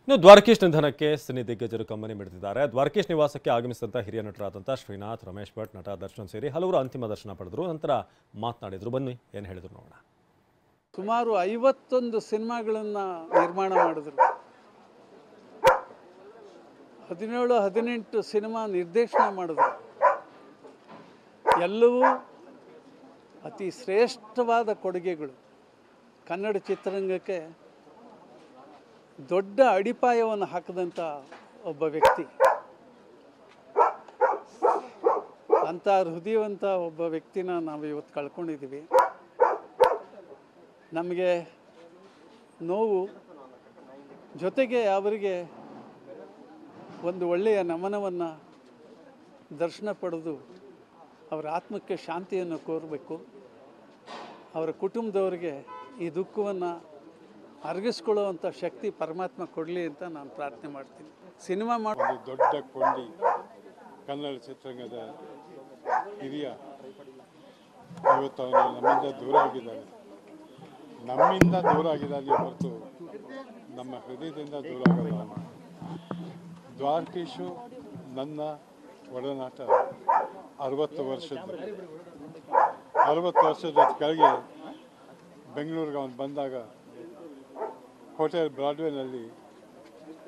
ಇನ್ನು ದ್ವಾರಕೀಶ್ ನಿಧನಕ್ಕೆ ಸಿನಿ ದಿಗ್ಗಜರು ಕಂಬನಿ ಮಿಡಿದಿದ್ದಾರೆ. ದ್ವಾರಕೀಶ್ ನಿವಾಸಕ್ಕೆ ಆಗಮಿಸಿದಂಥ ಹಿರಿಯ ನಟರಾದಂಥ ಶ್ರೀನಾಥ್, ರಮೇಶ್ ಭಟ್, ನಟ ದರ್ಶನ್ ಸೇರಿ ಹಲವರು ಅಂತಿಮ ದರ್ಶನ ಪಡೆದರು. ನಂತರ ಮಾತನಾಡಿದರು. ಬನ್ನಿ ಏನು ಹೇಳಿದ್ರು ನೋಡೋಣ. ಸುಮಾರು 51 ಸಿನಿಮಾಗಳನ್ನು ನಿರ್ಮಾಣ ಮಾಡಿದ್ರು. 17-18 ಸಿನಿಮಾ ನಿರ್ದೇಶನ ಮಾಡಿದ್ರು. ಎಲ್ಲವೂ ಅತಿ ಶ್ರೇಷ್ಠವಾದ ಕೊಡುಗೆಗಳು. ಕನ್ನಡ ಚಿತ್ರರಂಗಕ್ಕೆ ದೊಡ್ಡ ಅಡಿಪಾಯವನ್ನು ಹಾಕಿದಂಥ ಒಬ್ಬ ವ್ಯಕ್ತಿ. ಅಂಥ ಹೃದಯವಂತ ಒಬ್ಬ ವ್ಯಕ್ತಿನ ನಾವು ಇವತ್ತು ಕಳ್ಕೊಂಡಿದ್ದೀವಿ. ನಮಗೆ ನೋವು, ಜೊತೆಗೆ ಅವರಿಗೆ ಒಂದು ಒಳ್ಳೆಯ ನಮನವನ್ನು ದರ್ಶನ ಪಡೆದು ಅವರ ಆತ್ಮಕ್ಕೆ ಶಾಂತಿಯನ್ನು ಕೋರಬೇಕು. ಅವರ ಕುಟುಂಬದವರಿಗೆ ಈ ದುಃಖವನ್ನು ಅರಗಿಸ್ಕೊಳ್ಳುವಂಥ ಶಕ್ತಿ ಪರಮಾತ್ಮ ಕೊಡಲಿ ಅಂತ ನಾನು ಪ್ರಾರ್ಥನೆ ಮಾಡ್ತೀನಿ. ಸಿನಿಮಾ ಒಂದು ದೊಡ್ಡ ಕೊಂಡಿ ಕನ್ನಡ ಚಿತ್ರರಂಗದ ಹಿರಿಯ, ಇವತ್ತು ಅವನು ನಮ್ಮಿಂದ ದೂರ ಆಗಿದ್ದಾನೆ ಹೊರತು ನಮ್ಮ ಹೃದಯದಿಂದ ದೂರ ಆಗಲ್ಲ. ದ್ವಾರಕೀಶು ನನ್ನ ಒಡನಾಟ 60 ವರ್ಷದ ಕೆಳಗೆ ಬೆಂಗಳೂರಿಗೆ ಅವನು ಬಂದಾಗ ಹೋಟೆಲ್ ಬ್ರಾಡ್ವೇನಲ್ಲಿ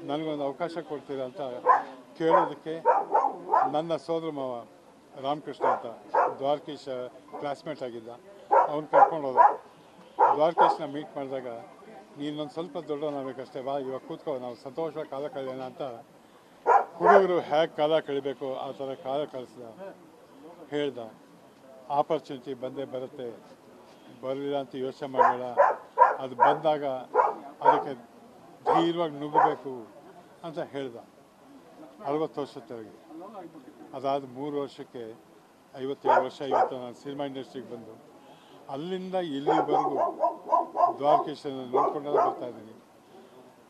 ನನಗೊಂದು ಅವಕಾಶ ಕೊಡ್ತೀರಾ ಅಂತ ಕೇಳೋದಕ್ಕೆ ನನ್ನ ಸೋದರ ಮಾವ ರಾಮಕೃಷ್ಣ ಅಂತ ದ್ವಾರಕೀಶ್ ಕ್ಲಾಸ್ಮೇಟ್ ಆಗಿದ್ದ, ಅವ್ನು ಕರ್ಕೊಂಡು ಹೋದ. ದ್ವಾರಕೀಶ್ನ ಮೀಟ್ ಮಾಡಿದಾಗ ನೀನೊಂದು ಸ್ವಲ್ಪ ದೊಡ್ಡವನಾಗಬೇಕಷ್ಟೇ, ಬಾ ಇವಾಗ ಕೂತ್ಕೋ, ನಾವು ಸಂತೋಷವಾಗಿ ಕಾಲ ಕಳೆಯೋಣ ಅಂತ ಹುಡುಗರು ಹೇಗೆ ಕಾಲ ಕಳಿಬೇಕು ಆ ಥರ ಕಾಲ ಕಳಿಸ್ದ. ಹೇಳ್ದ, ಆಪರ್ಚುನಿಟಿ ಬಂದೇ ಬರುತ್ತೆ, ಬರಲಿಲ್ಲ ಅಂತ ಯೋಚನೆ ಮಾಡಬೇಡ, ಅದು ಬಂದಾಗ ಅದಕ್ಕೆ ಧೀರವಾಗಿ ನುಗ್ಗಬೇಕು ಅಂತ ಹೇಳ್ದ. 60 ವರ್ಷದ ತೆರಗಿ. ಅದಾದ 3 ವರ್ಷಕ್ಕೆ 57 ವರ್ಷ ಇವತ್ತು ನಾನು ಸಿನಿಮಾ ಇಂಡಸ್ಟ್ರಿಗೆ ಬಂದು ಅಲ್ಲಿಂದ ಇಲ್ಲಿವರೆಗೂ ದ್ವಾರಕೀಶನ್ನು ನೋಡ್ಕೊಂಡೇ ಬರ್ತಾ ಇದ್ದೀನಿ.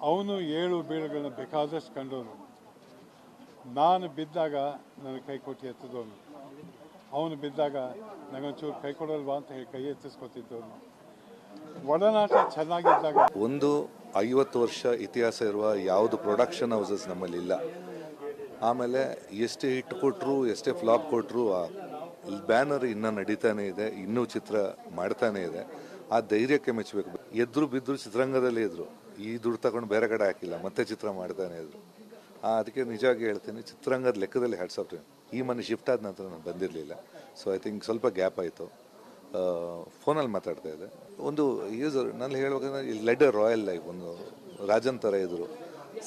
ಅವನು 7 ಬೀಳುಗಳನ್ನ ಬೇಕಾದಷ್ಟು ಕಂಡವನು. ನಾನು ಬಿದ್ದಾಗ ನನಗೆ ಕೈ ಕೊಟ್ಟು ಎತ್ತಿದವನು. ಅವನು ಬಿದ್ದಾಗ ನನಗೊಂಚೂರು ಕೈ ಕೊಡಲ್ವಾ ಅಂತ ಹೇಳಿ ಕೈ ಎತ್ತಿಸ್ಕೊತಿದ್ದವನು. ಒಡನಾಟ ಚೆನ್ನಾಗಿದ್ದಾಗ. ಒಂದು 50 ವರ್ಷ ಇತಿಹಾಸ ಇರುವ ಯಾವುದು ಪ್ರೊಡಕ್ಷನ್ ಹೌಸಸ್ ನಮ್ಮಲ್ಲಿ ಇಲ್ಲ. ಆಮೇಲೆ ಎಷ್ಟೇ ಹಿಟ್ ಕೊಟ್ಟರು, ಎಷ್ಟೇ ಫ್ಲಾಪ್ ಕೊಟ್ಟರು, ಆ ಬ್ಯಾನರ್ ಇನ್ನೂ ನಡೀತಾನೆ ಇದೆ, ಇನ್ನೂ ಚಿತ್ರ ಮಾಡ್ತಾನೆ ಇದೆ. ಆ ಧೈರ್ಯಕ್ಕೆ ಮೆಚ್ಚಬೇಕು. ಎದ್ರು ಬಿದ್ದರು ಚಿತ್ರರಂಗದಲ್ಲೇ ಇದ್ರು, ಈ ದುಡ್ಡು ತಗೊಂಡು ಬೇರೆ ಕಡೆ ಹಾಕಿಲ್ಲ, ಮತ್ತೆ ಚಿತ್ರ ಮಾಡ್ತಾನೆ ಇದ್ರು. ಅದಕ್ಕೆ ನಿಜವಾಗಿ ಹೇಳ್ತೀನಿ, ಚಿತ್ರರಂಗದ ಲೆಕ್ಕದಲ್ಲಿ ಹ್ಯಾಟ್ಸ್ ಆಫ್. ಈ ಮನೆ ಶಿಫ್ಟ್ ಆದ ನಂತರ ನಾನು ಬಂದಿರಲಿಲ್ಲ. ಸೊ ಐ ಥಿಂಕ್ ಸ್ವಲ್ಪ ಗ್ಯಾಪ್ ಆಯಿತು. ಫೋನಲ್ಲಿ ಮಾತಾಡ್ತಾ ಇದ್ದೆ. ಒಂದು ಯೂಸರ್ ನಾನು ಹೇಳ್ಬೇಕಂದ್ರೆ ಇಲ್ಲಿ ಲೆಡ್ ಎ ರಾಯಲ್ ಲೈಫ್. ಒಂದು ರಾಜನ್ ಥರ ಇದ್ದರು.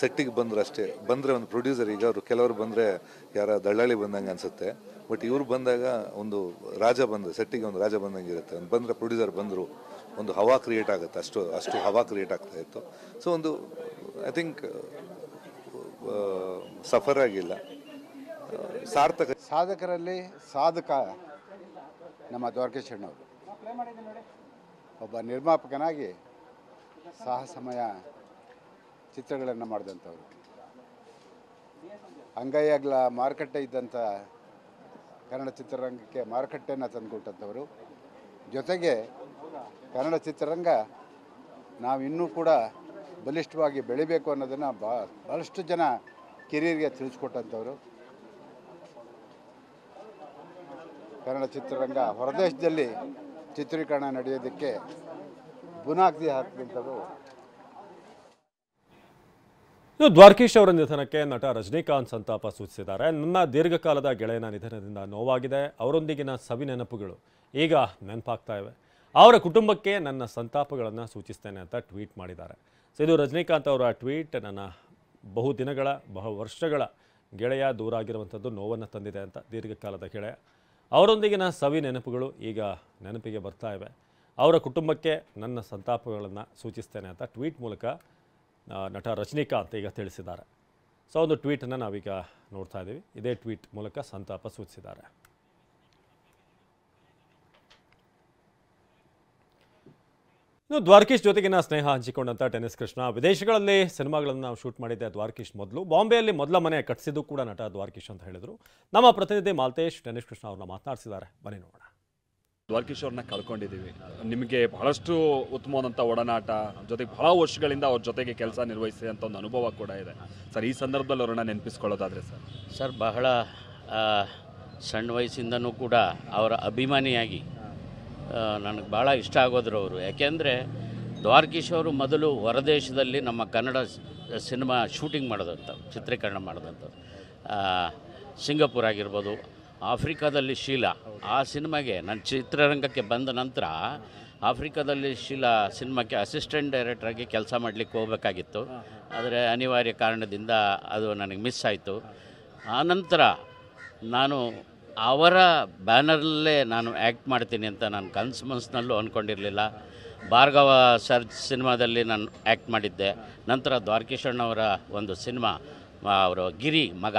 ಸೆಟ್ಟಿಗೆ ಬಂದರು ಅಷ್ಟೇ. ಬಂದರೆ ಒಂದು ಪ್ರೊಡ್ಯೂಸರ್, ಈಗ ಅವರು ಕೆಲವರು ಬಂದರೆ ಯಾರ ದಳ್ಳಾಳಿ ಬಂದಂಗೆ ಅನಿಸುತ್ತೆ, ಬಟ್ ಇವ್ರು ಬಂದಾಗ ಒಂದು ರಾಜ ಬಂದು ಸೆಟ್ಟಿಗೆ ಒಂದು ರಾಜ ಬಂದಂಗೆ ಇರುತ್ತೆ. ಒಂದು ಬಂದರೆ ಪ್ರೊಡ್ಯೂಸರ್ ಬಂದರು, ಒಂದು ಹವಾ ಕ್ರಿಯೇಟ್ ಆಗುತ್ತೆ. ಅಷ್ಟು ಹವಾ ಕ್ರಿಯೇಟ್ ಆಗ್ತಾ ಇತ್ತು. ಸೊ ಒಂದು ಐ ಥಿಂಕ್ ಸಫರ್ ಆಗಿಲ್ಲ, ಸಾರ್ಥಕ. ಸಾಧಕರಲ್ಲಿ ಸಾಧಕ ನಮ್ಮ ದ್ವಾರಕೀಶ್ ಅಣ್ಣವರು. ಒಬ್ಬ ನಿರ್ಮಾಪಕನಾಗಿ ಸಾಹಸಮಯ ಚಿತ್ರಗಳನ್ನು ಮಾಡಿದಂಥವ್ರು. ಅಂಗೈಯಾಗಲ ಮಾರುಕಟ್ಟೆ ಇದ್ದಂಥ ಕನ್ನಡ ಚಿತ್ರರಂಗಕ್ಕೆ ಮಾರುಕಟ್ಟೆಯನ್ನು ತಂದುಕೊಟ್ಟಂಥವರು. ಜೊತೆಗೆ ಕನ್ನಡ ಚಿತ್ರರಂಗ ನಾವು ಇನ್ನೂ ಕೂಡ ಬಲಿಷ್ಠವಾಗಿ ಬೆಳಿಬೇಕು ಅನ್ನೋದನ್ನು ಭಾಳಷ್ಟು ಜನ ಕಿರಿಯರಿಗೆ ತಿಳಿಸ್ಕೊಟ್ಟಂಥವ್ರು. ಕನ್ನಡ ಚಿತ್ರರಂಗ ಹೊರದೇಶದಲ್ಲಿ ಚಿತ್ರೀಕರಣ ನಡೆಯೋದಕ್ಕೆ ಬುನಾದಿ ಹಾಕಿದಂಥದ್ದು. ದ್ವಾರಕೀಶ್ ಅವರ ನಿಧನಕ್ಕೆ ನಟ ರಜನಿಕಾಂತ್ ಸಂತಾಪ ಸೂಚಿಸಿದ್ದಾರೆ. ನನ್ನ ದೀರ್ಘಕಾಲದ ಗೆಳೆಯನ ನಿಧನದಿಂದ ನೋವಾಗಿದೆ. ಅವರೊಂದಿಗಿನ ಸವಿ ನೆನಪುಗಳು ಈಗ ನೆನಪಾಗ್ತಾ ಇವೆ. ಅವರ ಕುಟುಂಬಕ್ಕೆ ನನ್ನ ಸಂತಾಪಗಳನ್ನು ಸೂಚಿಸ್ತೇನೆ ಅಂತ ಟ್ವೀಟ್ ಮಾಡಿದ್ದಾರೆ. ಸೊ ಇದು ರಜನಿಕಾಂತ್ ಅವರ ಟ್ವೀಟ್. ನನ್ನ ಬಹು ವರ್ಷಗಳ ಗೆಳೆಯ ದೂರ ಆಗಿರುವಂಥದ್ದು ನೋವನ್ನು ತಂದಿದೆ ಅಂತ. ದೀರ್ಘಕಾಲದ ಗೆಳೆಯ, ಅವರೊಂದಿಗಿನ ಸವಿ ನೆನಪುಗಳು ಈಗ ನೆನಪಿಗೆ ಬರ್ತಾ ಇವೆ. ಅವರ ಕುಟುಂಬಕ್ಕೆ ನನ್ನ ಸಂತಾಪಗಳನ್ನು ಸೂಚಿಸ್ತೇನೆ ಅಂತ ಟ್ವೀಟ್ ಮೂಲಕ ನಟ ರಜನಿಕಾಂತ್ ಈಗ ತಿಳಿಸಿದ್ದಾರೆ. ಸೊ ಒಂದು ಟ್ವೀಟನ್ನು ನಾವೀಗ ನೋಡ್ತಾ ಇದ್ದೀವಿ. ಇದೇ ಟ್ವೀಟ್ ಮೂಲಕ ಸಂತಾಪ ಸೂಚಿಸಿದ್ದಾರೆ. ಇನ್ನು ದ್ವಾರಕೀಶ್ ಜೊತೆಗಿನ ಸ್ನೇಹ ಹಂಚಿಕೊಂಡಂಥ ಟೆನ್ನಿಸ್ ಕೃಷ್ಣ, ವಿದೇಶಗಳಲ್ಲಿ ಸಿನಿಮಾಗಳನ್ನು ನಾವು ಶೂಟ್ ಮಾಡಿದ್ದೆ ದ್ವಾರಕೀಶ್ ಮೊದಲು. ಬಾಂಬೆಯಲ್ಲಿ ಮೊದಲ ಮನೆ ಕಟ್ಟಿಸಿದ್ದು ಕೂಡ ನಟ ದ್ವಾರಕೀಶ್ ಅಂತ ಹೇಳಿದರು. ನಮ್ಮ ಪ್ರತಿನಿಧಿ ಮಾಲ್ತೇಶ್ ಟೆನ್ನಿಸ್ ಕೃಷ್ಣ ಅವ್ರನ್ನ ಮಾತನಾಡಿಸಿದ್ದಾರೆ. ಬನ್ನಿ ನೋಡೋಣ. ದ್ವಾರಕೀಶ್ ಅವ್ರನ್ನ ಕಳ್ಕೊಂಡಿದ್ದೀವಿ. ನಿಮಗೆ ಬಹಳಷ್ಟು ಉತ್ತಮವಾದಂಥ ಒಡನಾಟ, ಜೊತೆಗೆ ಬಹಳ ವರ್ಷಗಳಿಂದ ಅವ್ರ ಜೊತೆಗೆ ಕೆಲಸ ನಿರ್ವಹಿಸಿದಂಥ ಒಂದು ಅನುಭವ ಕೂಡ ಇದೆ ಸರ್. ಈ ಸಂದರ್ಭದಲ್ಲಿ ಅವ್ರನ್ನ ನೆನಪಿಸ್ಕೊಳ್ಳೋದಾದರೆ ಸರ್ ಬಹಳ ಸಣ್ಣ ವಯಸ್ಸಿಂದನೂ ಕೂಡ ಅವರ ಅಭಿಮಾನಿಯಾಗಿ ನನಗೆ ಭಾಳ ಇಷ್ಟ ಆಗೋದ್ರು ಅವರು. ಯಾಕೆಂದರೆ ದ್ವಾರಕೀಶ್ ಅವರು ಮೊದಲು ಹೊರದೇಶದಲ್ಲಿ ನಮ್ಮ ಕನ್ನಡ ಸಿನಿಮಾ ಶೂಟಿಂಗ್ ಮಾಡೋದಂಥವ್ರು, ಚಿತ್ರೀಕರಣ ಮಾಡೋದಂಥವ್ರು. ಸಿಂಗಪೂರ್ ಆಗಿರ್ಬೋದು, ಆಫ್ರಿಕಾದಲ್ಲಿ ಶೀಲಾ, ಆ ಸಿನಿಮಾಗೆ ನನ್ನ ಚಿತ್ರರಂಗಕ್ಕೆ ಬಂದ ನಂತರ ಆಫ್ರಿಕಾದಲ್ಲಿ ಶೀಲಾ ಸಿನಿಮಾಕ್ಕೆ ಅಸಿಸ್ಟೆಂಟ್ ಡೈರೆಕ್ಟ್ರಾಗಿ ಕೆಲಸ ಮಾಡಲಿಕ್ಕೆ ಹೋಗಬೇಕಾಗಿತ್ತು. ಆದರೆ ಅನಿವಾರ್ಯ ಕಾರಣದಿಂದ ಅದು ನನಗೆ ಮಿಸ್ ಆಯಿತು. ಆನಂತರ ನಾನು ಅವರ ಬ್ಯಾನರಲ್ಲೇ ನಾನು ಆ್ಯಕ್ಟ್ ಮಾಡ್ತೀನಿ ಅಂತ ನಾನು ಕನಸು ಮನಸ್ಸಿನಲ್ಲೂ ಅಂದ್ಕೊಂಡಿರಲಿಲ್ಲ. ಭಾರ್ಗವ ಸರ್ ಸಿನಿಮಾದಲ್ಲಿ ನಾನು ಆ್ಯಕ್ಟ್ ಮಾಡಿದ್ದೆ. ನಂತರ ದ್ವಾರಕೀಶ್ ಅಣ್ಣವರ ಒಂದು ಸಿನಿಮಾ, ಅವರು ಗಿರಿ ಮಗ,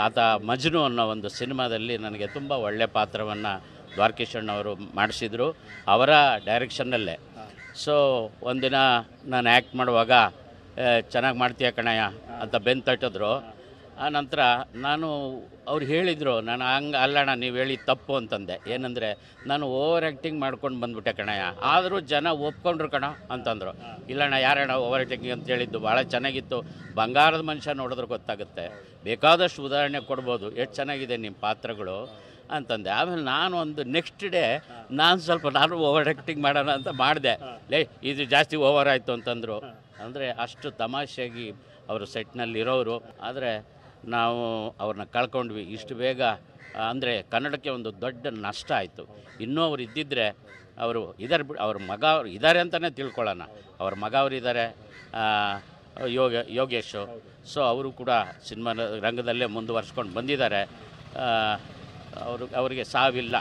ಆತ ಮಜ್ನು ಅನ್ನೋ ಒಂದು ಸಿನಿಮಾದಲ್ಲಿ ನನಗೆ ತುಂಬ ಒಳ್ಳೆಯ ಪಾತ್ರವನ್ನು ದ್ವಾರಕೀಶ್ ಅಣ್ಣವರು ಮಾಡಿಸಿದರು, ಅವರ ಡೈರೆಕ್ಷನ್ನಲ್ಲೇ. ಸೊ ಒಂದಿನ ನಾನು ಆ್ಯಕ್ಟ್ ಮಾಡುವಾಗ ಚೆನ್ನಾಗಿ ಮಾಡ್ತೀಯ ಕಣಯ್ಯ ಅಂತ ಬೆನ್ನು ತಟ್ಟಿದ್ರು. ಆನಂತರ ನಾನು ಅವ್ರು ಹೇಳಿದರು, ನಾನು ಹಂಗೆ ಅಲ್ಲಣ್ಣ ನೀವು ಹೇಳಿ ತಪ್ಪು ಅಂತಂದೆ. ಏನಂದರೆ ನಾನು ಓವರ್ ಆ್ಯಕ್ಟಿಂಗ್ ಮಾಡ್ಕೊಂಡು ಬಂದುಬಿಟ್ಟೆ ಕಣಯ್ಯ, ಆದರೂ ಜನ ಒಪ್ಕೊಂಡ್ರು ಕಣ ಅಂತಂದರು. ಇಲ್ಲಣ್ಣ ಯಾರಣ್ಣ ಓವರ್ ಆ್ಯಕ್ಟಿಂಗ್ ಅಂತ ಹೇಳಿದ್ದು, ಭಾಳ ಚೆನ್ನಾಗಿತ್ತು, ಬಂಗಾರದ ಮನುಷ್ಯ ನೋಡಿದ್ರೆ ಗೊತ್ತಾಗುತ್ತೆ, ಬೇಕಾದಷ್ಟು ಉದಾಹರಣೆ ಕೊಡ್ಬೋದು, ಎಷ್ಟು ಚೆನ್ನಾಗಿದೆ ನಿಮ್ಮ ಪಾತ್ರಗಳು ಅಂತಂದೆ. ಆಮೇಲೆ ನಾನು ಒಂದು ನೆಕ್ಸ್ಟ್ ಡೇ ನಾನು ಓವರ್ ಆ್ಯಕ್ಟಿಂಗ್ ಮಾಡೋಣ ಅಂತ ಮಾಡಿದೆ. ಇದು ಜಾಸ್ತಿ ಓವರ್ ಆಯಿತು ಅಂತಂದರು. ಅಂದರೆ ಅಷ್ಟು ತಮಾಷೆಯಾಗಿ ಅವರು ಸೆಟ್ನಲ್ಲಿರೋರು. ಆದರೆ ನಾವು ಅವ್ರನ್ನ ಕಳ್ಕೊಂಡ್ವಿ ಇಷ್ಟು ಬೇಗ. ಅಂದರೆ ಕನ್ನಡಕ್ಕೆ ಒಂದು ದೊಡ್ಡ ನಷ್ಟ ಆಯಿತು. ಇನ್ನೂ ಅವ್ರು ಇದ್ದಿದ್ದರೆ, ಅವರು ಇದ್ದಾರೆ ಅವ್ರ ಮಗ ಅವ್ರು ಇದ್ದಾರೆ ಅಂತಲೇ ತಿಳ್ಕೊಳ್ಳೋಣ. ಅವ್ರ ಮಗ ಅವರು ಇದ್ದಾರೆ, ಯೋಗೇಶು. ಸೊ ಅವರು ಕೂಡ ಸಿನಿಮಾ ರಂಗದಲ್ಲೇ ಮುಂದುವರ್ಸ್ಕೊಂಡು ಬಂದಿದ್ದಾರೆ. ಅವರಿಗೆ ಸಾವಿಲ್ಲ.